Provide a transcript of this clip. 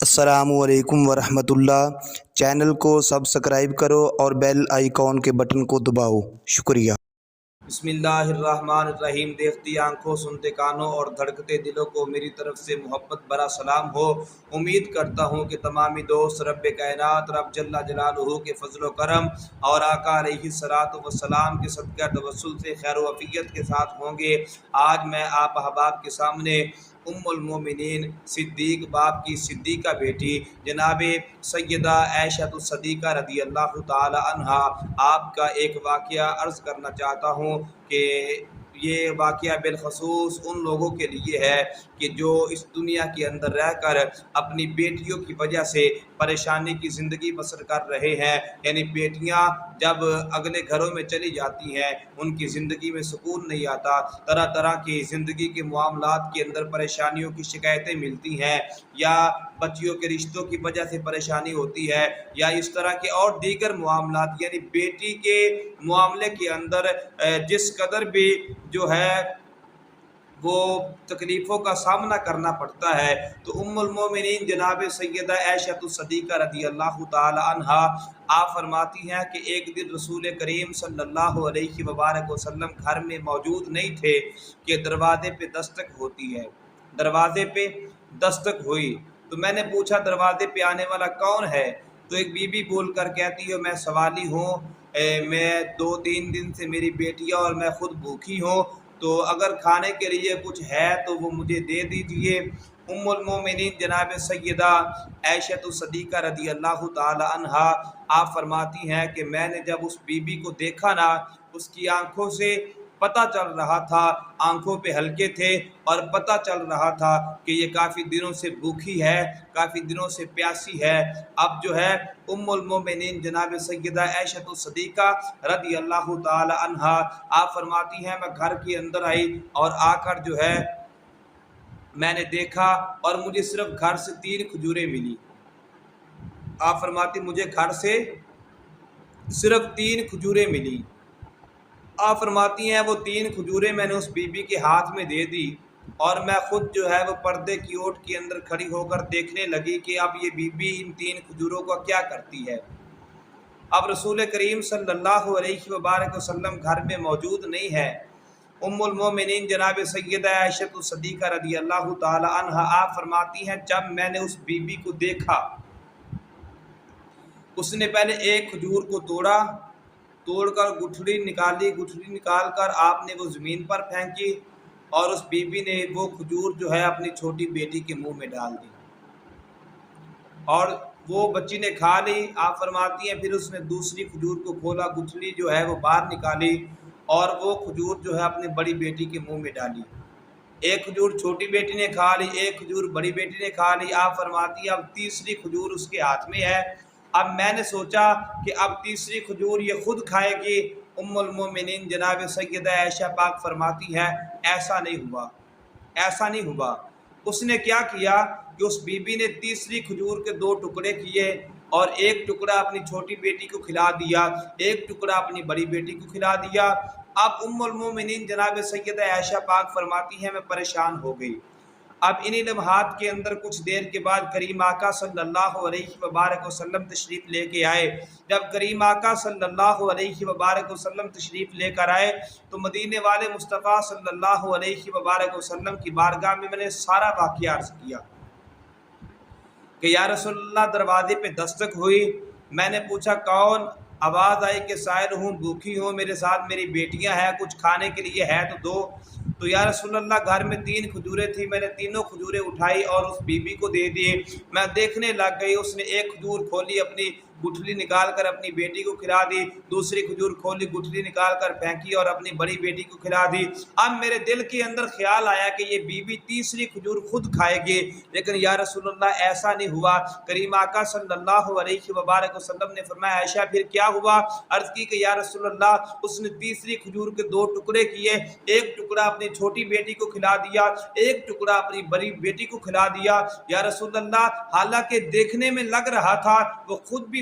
السلام علیکم ورحمۃ اللہ۔ چینل کو سبسکرائب کرو اور بیل آئیکن کے بٹن کو دباؤ۔ شکریہ۔ بسم اللہ الرحمن الرحیم۔ دیکھتی آنکھوں، سنتے کانوں اور دھڑکتے دلوں کو میری طرف سے محبت بھرا سلام ہو۔ امید کرتا ہوں کہ تمامی دوست رب کائنات رب جل جلالہ کے فضل و کرم اور آقا علیہ الصلوۃ والسلام کے صدقہ توسل سے خیر و عافیت کے ساتھ ہوں گے۔ آج میں آپ احباب کے سامنے ام المومنین صدیق باپ کی صدیقہ بیٹی جناب سیدہ عائشہ الصدیقہ رضی اللہ تعالی عنہا آپ کا ایک واقعہ عرض کرنا چاہتا ہوں کہ یہ واقعہ بالخصوص ان لوگوں کے لیے ہے کہ جو اس دنیا کے اندر رہ کر اپنی بیٹیوں کی وجہ سے پریشانی کی زندگی بسر کر رہے ہیں، یعنی بیٹیاں جب اگلے گھروں میں چلی جاتی ہیں ان کی زندگی میں سکون نہیں آتا، طرح طرح کی زندگی کے معاملات کے اندر پریشانیوں کی شکایتیں ملتی ہیں، یا بچیوں کے رشتوں کی وجہ سے پریشانی ہوتی ہے، یا اس طرح کے اور دیگر معاملات، یعنی بیٹی کے معاملے کے اندر جس قدر بھی جو ہے وہ تکلیفوں کا سامنا کرنا پڑتا ہے، تو ام المومنین جناب سیدہ عائشہ الصدیقہ رضی اللہ تعالی عنہا آپ فرماتی ہیں کہ ایک دن رسول کریم صلی اللہ علیہ وبارک وسلم گھر میں موجود نہیں تھے کہ دروازے پہ دستک ہوتی ہے۔ دروازے پہ دستک ہوئی تو میں نے پوچھا دروازے پہ آنے والا کون ہے؟ تو ایک بی بی بول کر کہتی ہے میں سوالی ہوں، میں 2-3 دن سے میری بیٹیاں اور میں خود بھوکی ہوں، تو اگر کھانے کے لیے کچھ ہے تو وہ مجھے دے دیجئے۔ ام المومنین جناب سیدہ عائشہ الصدیقہ رضی اللہ تعالی عنہا آپ فرماتی ہیں کہ میں نے جب اس بی بی کو دیکھا نا، اس کی آنکھوں سے پتہ چل رہا تھا، آنکھوں پہ ہلکے تھے اور پتہ چل رہا تھا کہ یہ کافی دنوں سے بھوکی ہے، کافی دنوں سے پیاسی ہے۔ اب جو ہے ام المومنین جناب سیدہ عائشہ الصدیقہ رضی اللہ تعالی عنہا آپ فرماتی ہیں میں گھر کے اندر آئی اور آ کر جو ہے میں نے دیکھا اور مجھے صرف گھر سے 3 کھجوریں ملی۔ آپ فرماتی مجھے گھر سے صرف 3 کھجوریں ملی۔ آپ فرماتی ہیں وہ 3 کھجوریں میں نے اس بی بی کے ہاتھ میں دے دی اور میں خود جو ہے وہ پردے کی اوٹ کے اندر کھڑی ہو کر دیکھنے لگی کہ اب یہ بی بی ان 3 کھجوروں کا کیا کرتی ہے۔ اب رسول کریم صلی اللہ علیہ وبارک وسلم گھر میں موجود نہیں ہے۔ ام المومنین جناب سیدہ عائشہ الصدیقہ رضی اللہ تعالی عنہا آپ فرماتی ہیں جب میں نے اس بی بی کو دیکھا، اس نے پہلے ایک کھجور کو توڑ کر گٹھڑی نکالی، گٹھڑی نکال کر آپ نے وہ زمین پر پھینکی اور اس بی بی نے وہ کھجور جو ہے اپنی چھوٹی بیٹی کے منہ میں ڈال دی اور وہ بچی نے کھا لی۔ آپ فرماتی ہیں پھر اس نے دوسری کھجور کو کھولا، گٹھڑی جو ہے وہ باہر نکالی اور وہ کھجور جو ہے اپنی بڑی بیٹی کے منہ میں ڈالی۔ ایک کھجور چھوٹی بیٹی نے کھا لی، ایک کھجور بڑی بیٹی نے کھا لی۔ آپ فرماتی ہیں اب تیسری کھجور اس کے ہاتھ میں ہے۔ اب میں نے سوچا کہ اب تیسری کھجور یہ خود کھائے گی۔ ام المومنین جناب سیدہ عائشہ پاک فرماتی ہے ایسا نہیں ہوا۔ اس نے کیا کیا کہ اس بی بی نے تیسری کھجور کے 2 ٹکڑے کیے اور ایک ٹکڑا اپنی چھوٹی بیٹی کو کھلا دیا، ایک ٹکڑا اپنی بڑی بیٹی کو کھلا دیا۔ اب ام المومنین جناب سیدہ عائشہ پاک فرماتی ہیں میں پریشان ہو گئی۔ اب انہی لمحات کے اندر کچھ دیر کے بعد کریم آقا صلی اللہ علیہ وبارک وسلم تشریف لے کے آئے۔ جب کریم آقا صلی اللہ علیہ وبارک وسلم تشریف لے کر آئے تو مدینے والے مصطفیٰ صلی اللہ علیہ وبارک وسلم کی بارگاہ میں نے سارا واقعہ عرض کیا کہ یا رسول اللہ دروازے پہ دستک ہوئی، میں نے پوچھا کون؟ آواز آئی کہ سائل ہوں، بھوکی ہوں، میرے ساتھ میری بیٹیاں ہیں، کچھ کھانے کے لیے ہے تو دو۔ تو یا رسول اللہ گھر میں 3 کھجوریں تھیں، میں نے تینوں کھجوریں اٹھائی اور اس بی بی کو دے دیے۔ میں دیکھنے لگ گئی، اس نے ایک کھجور کھولی، اپنی گٹھلی نکال کر اپنی بیٹی کو کھلا دی، دوسری کھجور کھولی، گٹھلی نکال کر پھینکی اور اپنی بڑی بیٹی کو کھلا دی۔ اب میرے دل کے اندر خیال آیا کہ یہ بی بی تیسری کھجور خود کھائے گی، لیکن یا رسول اللہ ایسا نہیں ہوا۔ کریم آقا صلی اللہ علیہ وبارک وسلم نے فرمایا عائشہ پھر کیا ہوا؟ عرض کی کہ یا رسول اللہ اس نے تیسری کھجور کے 2 ٹکڑے کیے، ایک ٹکڑا اپنی چھوٹی بیٹی کو کھلا دیا، ایک ٹکڑا اپنی بڑی بیٹی کو کھلا دیا۔ یا رسول اللہ حالانکہ دیکھنے میں لگ رہا تھا وہ خود بھی